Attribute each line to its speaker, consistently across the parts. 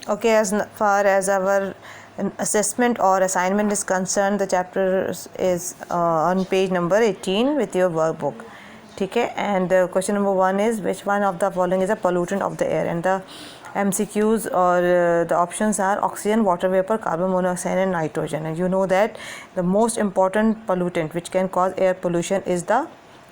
Speaker 1: Okay, as far as our assessment or assignment is concerned, the chapter is on page number 18 with your workbook. ठीक है, and question number 1 is which one of the following is a pollutant of the air, and the MCQs or the options are oxygen, water vapor, carbon monoxide and nitrogen. And you know that the most important pollutant which can cause air pollution is the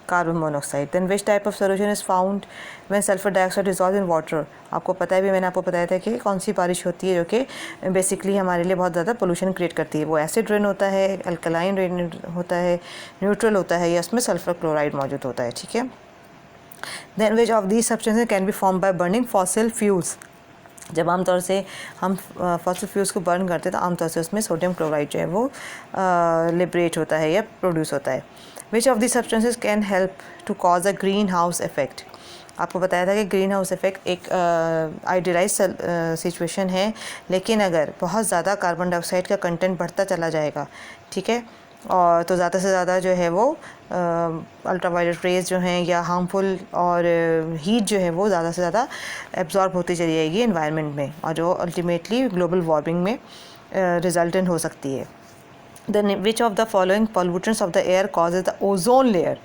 Speaker 1: carbon monoxide. Then which type of solution is found when sulfur dioxide dissolves in water? आपको पता है भी, मैंने आपको बताया था कि कौन सी बारिश होती है जो कि बेसिकली हमारे लिए बहुत ज़्यादा पोल्यूशन क्रिएट करती है. वो एसिड रेन होता है, अल्कलाइन रेन होता है, न्यूट्रल होता है, या उसमें सल्फर क्लोराइड मौजूद होता है. ठीक है. Then which of these substances can be form by burning fossil fuels. जब आमतौर से हम फॉसिल फ्यूल्स को बर्न करते हैं तो आमतौर से उसमें सोडियम क्लोराइड जो है वो लिबरेट होता है या प्रोड्यूस होता है. Which of this substances can help to cause a green house effect. आपको बताया था कि ग्रीन हाउस इफेक्ट एक आइडियलाइज सिचुएशन है, लेकिन अगर बहुत ज़्यादा कार्बन डाइऑक्साइड का कंटेंट बढ़ता चला जाएगा, ठीक है, और तो ज़्यादा से ज़्यादा जो है वो अल्ट्रावायलेट रेज जो हैं या हार्मफुल और हीट जो है वो ज़्यादा से ज़्यादा एब्जॉर्ब होती चली जाएगी एनवायरनमेंट में, और जो अल्टीमेटली ग्लोबल वार्मिंग में रिजल्टेंट हो सकती है. Then which of the following pollutants of the air causes the ozone layer.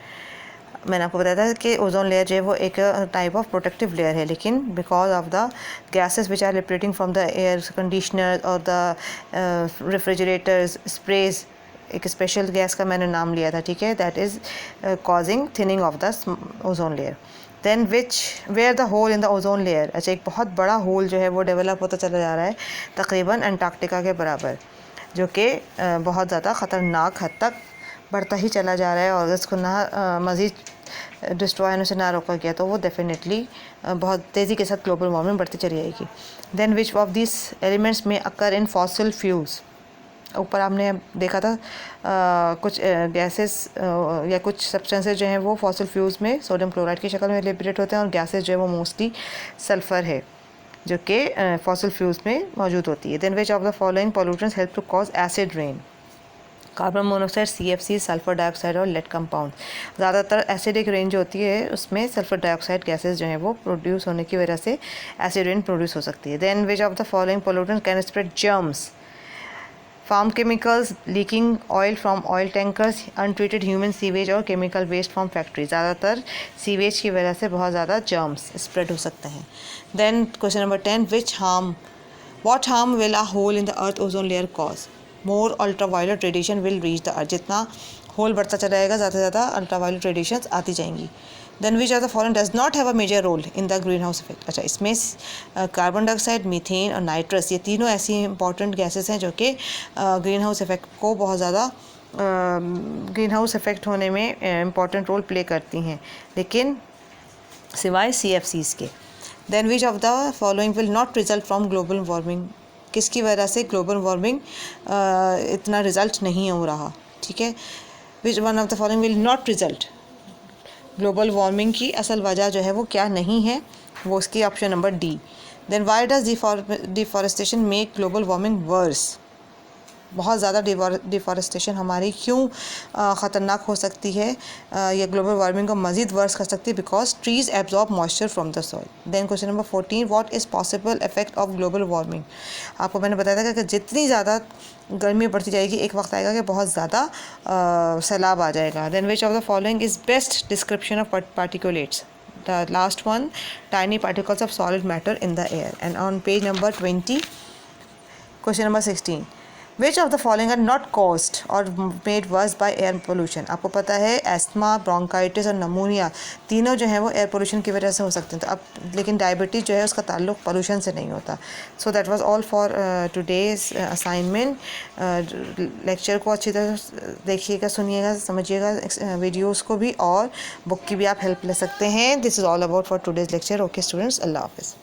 Speaker 1: मैंने आपको बताया था कि ओजोन लेयर जो है वो एक टाइप ऑफ प्रोटेक्टिव लेयर है, लेकिन because of the gases which are liberating from the air conditioner और द रेफ्रिजरेटर्स स्प्रेज, एक स्पेशल गैस का मैंने नाम लिया था, ठीक है, that is causing thinning of the ozone layer. Then where the hole in the ozone layer. अच्छा, एक बहुत बड़ा होल जो है वो डेवलप होता चला जा रहा है तकरीबन अंटार्कटिका के बराबर, जो कि बहुत ज़्यादा ख़तरनाक हद तक बढ़ता ही चला जा रहा है, और इसको ना मज़ीद डिस्ट्रॉय होने से ना रोका गया तो वो डेफिनेटली बहुत तेज़ी के साथ ग्लोबल वार्मिंग बढ़ती चली जाएगी. Then which of this elements में अकर इन फॉसिल फ्यूल्स. ऊपर आपने देखा था कुछ गैसेस या कुछ सब्सटेंसेस जो हैं वो फॉसिल फ्यूल्स में सोडियम क्लोराइड की शक्ल में लिबरेट होते हैं, और गैसेस जो है वो मोस्टली सल्फ़र है जो कि फॉसिल फ्यूल्स में मौजूद होती है. Then which of the following pollutants help to cause acid rain. Carbon monoxide, CFC, sulphur dioxide और लेड कंपाउंड. ज़्यादातर एसिडिक रेन जो होती है उसमें सल्फर डाइऑक्साइड गैसेस जो हैं वो प्रोड्यूस होने की वजह से एसिड रेन प्रोड्यूस हो सकती है. Then which of the following pollutants can spread germs. Farm chemicals, leaking oil from oil tankers, untreated human sewage और केमिकल वेस्ट फ्रॉम फैक्ट्री. ज़्यादातर सीवेज की वजह से बहुत ज़्यादा जर्म्स स्प्रेड हो सकते हैं. Then question number 10, what harm will a hole in the earth ozone layer cause? More ultraviolet radiation will reach the earth. जितना होल बढ़ता चला जाएगा ज़्यादा से ज़्यादा अल्ट्रावायलेट रेडिएशंस आती जाएंगी. Then which of the following does not have a major role in the green house effect. अच्छा, इसमें कार्बन डाइऑक्साइड, मीथेन और नाइट्रस, ये तीनों ऐसी इंपॉर्टेंट गैसेस हैं जो कि ग्रीन हाउस इफेक्ट को बहुत ज़्यादा ग्रीन हाउस इफेक्ट होने में इम्पॉर्टेंट रोल प्ले करती हैं, लेकिन सिवाय CFCs के. Then which of the following will not result from global warming. किसकी वजह से ग्लोबल वार्मिंग इतना रिजल्ट नहीं हो रहा, ठीक है. Which one of the following will not result. Global warming की असल वजह जो है वो क्या नहीं है, वो उसकी option number D. Then why does deforestation make global warming worse. बहुत ज़्यादा डिफॉरेस्टेशन हमारी क्यों ख़तरनाक हो सकती है या ग्लोबल वार्मिंग को मज़ीद वर्स कर सकती है, because trees absorb moisture from the soil. Then question number 14, what is possible effect of global warming. आपको मैंने बताया था कि जितनी ज़्यादा गर्मी बढ़ती जाएगी एक वक्त आएगा कि बहुत ज़्यादा सैलाब आ जाएगा. Then which of the following is best description of particulates. The last one, tiny particles of solid matter in the air. And on page number 20, question number 16, which of the following are not caused or made worse by air pollution. आपको पता है asthma, bronchitis और नमूनिया तीनों जो है वो air pollution की वजह से हो सकते हैं. तो अब लेकिन डायबिटीज़ जो है उसका ताल्लुक पोल्यूशन से नहीं होता. So that was all for today's assignment. Lecture को अच्छी तरह देखिएगा, सुनिएगा, समझिएगा वीडियोज़ को भी, और बुक की भी आप हेल्प ले सकते हैं. This is all about for today's lecture. Okay students, अल्लाह हाफिज़.